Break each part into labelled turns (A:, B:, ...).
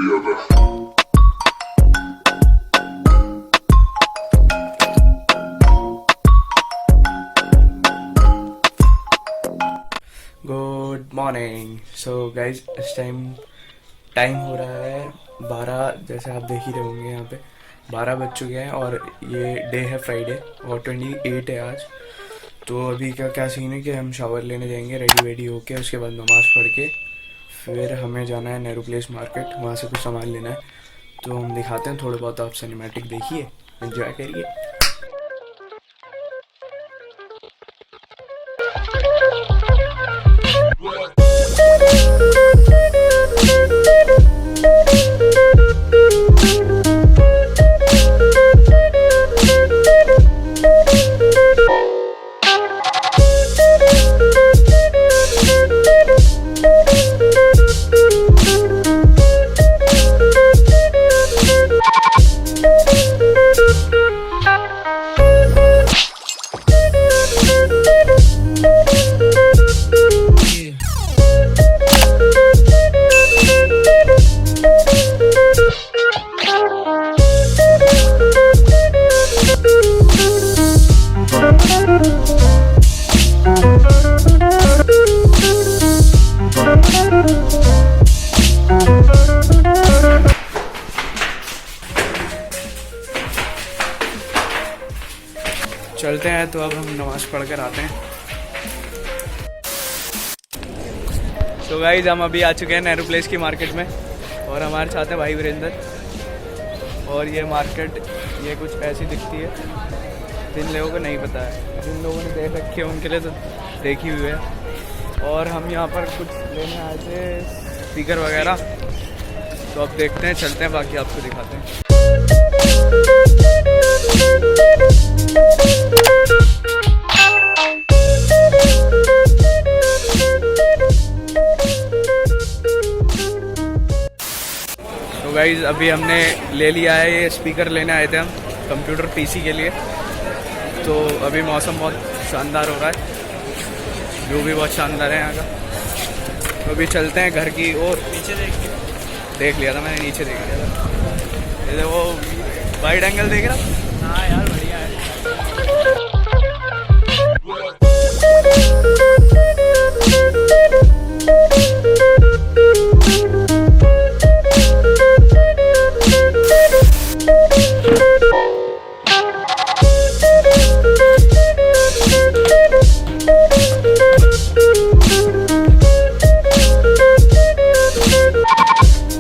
A: Good morning. So guys इस time हो रहा है 12, जैसे आप देख ही रहे होंगे यहाँ पे 12 बज चुके हैं और ये डे है फ्राइडे और 28 है आज। तो अभी क्या सीन है कि हम शावर लेने जाएंगे रेडी वेडी होके, उसके बाद नमाज़ पढ़ के फिर हमें जाना है नेहरू प्लेस मार्केट, वहाँ से कुछ सामान लेना है। तो हम दिखाते हैं थोड़ा बहुत, आप सिनेमैटिक देखिए, एंजॉय करिए। चलते हैं, तो अब हम नमाज़ पढ़ कर आते हैं। तो गाइस हम अभी आ चुके हैं नेहरू प्लेस की मार्केट में और हमारे साथ है भाई वीरेंद्र। और ये मार्केट ये कुछ ऐसी दिखती है, जिन लोगों को नहीं पता है, जिन लोगों ने देख रखी है उनके लिए तो देखी हुई है। और हम यहाँ पर कुछ लेने आए थे स्पीकर वगैरह, तो अब देखते हैं, चलते हैं, बाकी आपको दिखाते हैं। तो गाइज अभी हमने ले लिया है, ये स्पीकर लेने आए थे हम कंप्यूटर पीसी के लिए। तो अभी मौसम बहुत शानदार हो रहा है, व्यू भी बहुत शानदार है यहाँ का। तो अभी चलते हैं घर की ओर। नीचे देख लिया था मैंने, नीचे देख लिया था, ये वो वाइड एंगल देख रहा। हाँ यार बढ़िया है।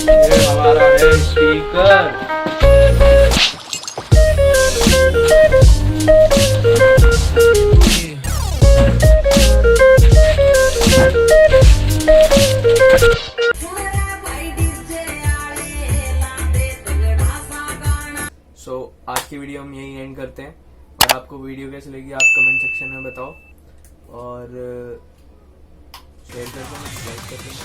A: ये हमारा है स्पीकर। आज की वीडियो हम यही एंड करते हैं, और आपको वीडियो कैसी लगी आप कमेंट सेक्शन में बताओ, और शेयर कर देना, लाइक कर देना।